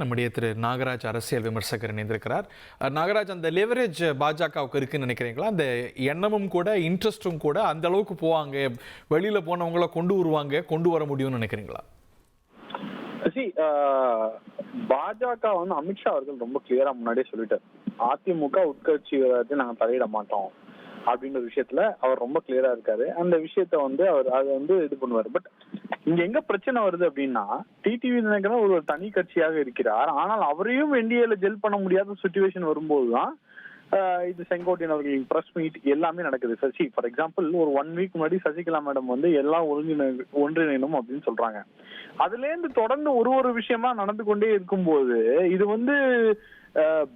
நம்முடைய திரு நாகராஜ் அரசியல் விமர்சகர் இணைந்திருக்கிறார். நாகராஜ், அந்த லெவரேஜ் பாஜகவுக்கு இருக்குன்னு நினைக்கிறீங்களா? அந்த எண்ணமும் கூட இன்ட்ரெஸ்டும் கூட அந்த அளவுக்கு போவாங்க, வெளியில போனவங்கள கொண்டு வர முடியும்னு நினைக்கிறீங்களா? பாஜக வந்து அமித்ஷா அவர்கள் ரொம்ப கிளியரா முன்னாடியே சொல்லிட்டார், அதிமுக உட்கட்சி விவகாரத்தை நாங்க தலையிட மாட்டோம் அப்படின்ற விஷயத்துல அவர் ரொம்ப கிளியரா இருக்காரு. அந்த விஷயத்த வந்து அவர் அதை வந்து இது பண்ணுவார். பட் இங்க எங்க பிரச்சனை வருது அப்படின்னா, டிடிவி தினகரன் ஒரு தனி கட்சியாக இருக்கிறார். ஆனால் அவரையும் என்டிஏல ஜெல் பண்ண முடியாத சிச்சுவேஷன் வரும்போதுதான் இது செங்கோட்டையன் அவர்களின் பிரஸ் மீட் எல்லாமே நடக்குது. சசி ஃபார் எக்ஸாம்பிள் ஒரு 1 வீக் முன்னாடி சசிகலா மேடம் வந்து எல்லாம் ஒன்றிணைணும் அப்படின்னு சொல்றாங்க. அதுல இருந்து தொடர்ந்து ஒரு விஷயமா நடந்து கொண்டே இருக்கும்போது இது வந்து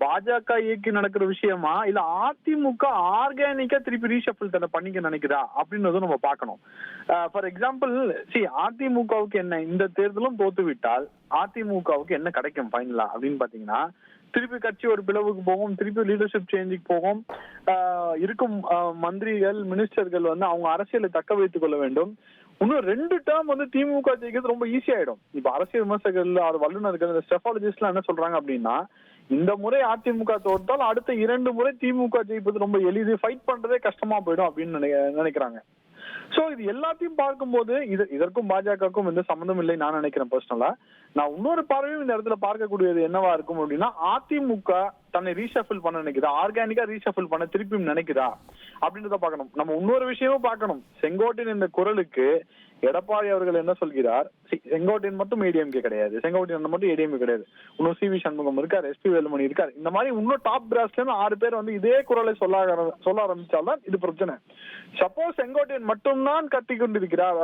பாஜக இயக்கி நடக்கிற விஷயமா இல்ல அதிமுக ஆர்கானிக்கா திருப்பி ரீஷஃபிள் தன்னை பண்ணிக்க நினைக்குதா அப்படின்றதும் நம்ம பார்க்கணும். ஃபார் எக்ஸாம்பிள் அதிமுகவுக்கு என்ன, இந்த தேர்தலும் தோத்து விட்டால் அதிமுகவுக்கு என்ன கிடைக்கும் ஃபைனலா அப்படின்னு பாத்தீங்கன்னா, திருப்பி கட்சி ஒரு பிளவுக்கு போகும், திருப்பி லீடர்ஷிப் சேஞ்சுக்கு போகும். இருக்கும் மந்திரிகள் மினிஸ்டர்கள் வந்து அவங்க அரசியலை தக்க வைத்துக் கொள்ள வேண்டும். இன்னும் 2 டேர்ம் வந்து திமுக ஜெயிக்கிறது ரொம்ப ஈஸி ஆயிடும். இப்ப அரசியல் விமர்சகர்கள் வல்லுநர்கள் ஸ்டெஃபாலஜிஸ்ட் எல்லாம் என்ன சொல்றாங்க அப்படின்னா, இந்த முறை அதிமுக தோற்றால் அடுத்த 2 முறை திமுக ஜெயிப்பது ரொம்ப எளிது, ஃபைட் பண்றதே கஷ்டமா போயிடும் அப்படின்னு நினைக்கிறாங்க. சோ இது எல்லாத்தையும் பார்க்கும்போது இதற்கும் பாஜகவுக்கும் எந்த சம்மந்தம் இல்லை நான் நினைக்கிறேன் பர்சனலா. நான் இன்னொரு பார்வையும் இந்த இடத்துல பார்க்கக்கூடியது என்னவா இருக்கும் அப்படின்னா, அதிமுக தன்னை ரீஷஃபிள் பண்ண நினைக்குதா, ஆர்கானிக்கா ரீஷஃபிள் பண்ண திருப்பியும் நினைக்குதா அப்படின்றத பார்க்கணும். நம்ம இன்னொரு விஷயமும் பார்க்கணும். செங்கோட்டையன் இந்த குரலுக்கு எடப்பாடி அவர்கள் என்ன சொல்கிறார், செங்கோட்டையன் மட்டும் ஏடிஎம்கே கிடையாது, செங்கோட்டையன் மட்டும் ஏடிஎம்கே கிடையாது, இன்னும் சிவி சண்முகம் இருக்கார், எஸ்பி வேலுமணி இருக்கார். இந்த மாதிரி இன்னும் டாப் பிராஸ்ல இருந்து 6 பேர் வந்து இதே குரலை சொல்ல ஆரம்பிச்சால்தான் இது பிரச்சனை. சப்போஸ் செங்கோட்டையன் மட்டும்தான் கத்தி கொண்டிருக்கிறார்,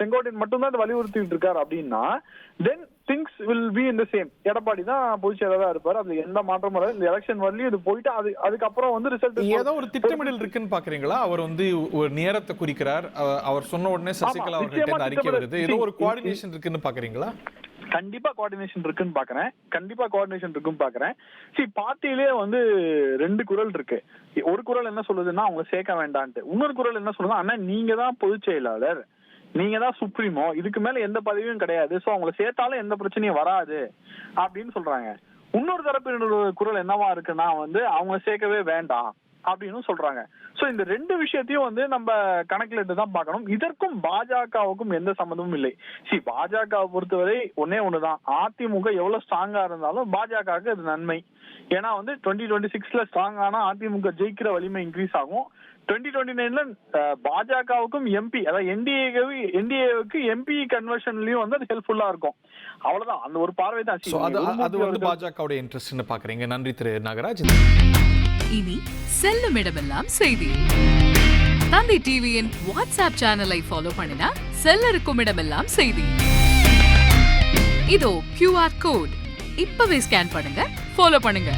செங்கோட்டையன் மட்டும்தான் வலியுறுத்திட்டு இருக்கார் அப்படின்னா then things will be in the same. Edappadi தான் பொதுச் செயலரா இருப்பார், அதுல எந்த மாற்றமும் வராது. இந்த எலெக்ஷன் வரலையும் இது போயிட்டு அதுக்கப்புறம் வந்து ரிசல்ட் ஏதோ ஒரு திட்டமிடல் இருக்குன்னு பாக்குறீங்களா? அவர் வந்து ஒரு நேரத்தை குறிக்கிறார், அவர் சொன்ன உடனே சசிகலா அவர்கிட்ட அறிக்கை வருது, ஏதோ ஒரு கோஆர்டினேஷன் இருக்குன்னு பாக்குறீங்களா? கண்டிப்பா கோஆர்டினேஷன் இருக்குன்னு பாக்குறேன். பார்ட்டியிலே வந்து 2 குரல் இருக்கு. ஒரு குரல் என்ன சொல்லுதுன்னா அவங்க சேர்க்க வேண்டான்ட்டு, இன்னொரு குரல் என்ன சொல்லுதுன்னா அண்ணா நீங்க தான் பொதுச் செயலாளர், நீங்க தான் சுப்ரீமோ, இதுக்கு மேல எந்த பதவியும் கிடையாது, சோ அவங்களை சேர்த்தாலும் எந்த பிரச்சனையும் வராது அப்படின்னு சொல்றாங்க. இன்னொரு தரப்பு குரல் என்னவா இருக்குன்னா வந்து அவங்க சேர்க்கவே வேண்டாம் அப்படின்னு சொல்றாங்க. சோ இந்த 2 விஷயத்தையும் வந்து நம்ம கணக்குல தான் பார்க்கணும். இதற்கும் பாஜகவுக்கும் எந்த சம்மந்தமும் இல்லை. பாஜகவை பொறுத்தவரை ஒண்ணுதான், அதிமுக எவ்வளவு ஸ்ட்ராங்கா இருந்தாலும் பாஜகவுக்கு அது நன்மை. ஏன்னா வந்து 2026ல ஸ்ட்ராங் ஆனா அதிமுக ஜெயிக்கிற வலிமை இன்க்ரீஸ் ஆகும். 2029ல பாஜகவுக்கும் எம்பி, அதாவது என்டிஏவுக்கு எம்பி கன்வர்ஷன்லயும் வந்து அது ஹெல்ப்ஃபுல்லா இருக்கும். அவ்வளவுதான், அந்த ஒரு பார்வை தான். அது வந்து பாஜகவோட இன்ட்ரெஸ்ட்னு பாக்குறீங்க. நன்றி திரு நாகராஜ். இனி செல்லும் இடமெல்லாம் செய்தி. தந்தை டிவியின் வாட்ஸ்அப் சேனலை ஃபாலோ பண்ணினா செல்லருக்கும் இடமெல்லாம் செய்தி. இதோ QR கோட், இப்பவே ஸ்கேன் பண்ணுங்க, ஃபாலோ பண்ணுங்க.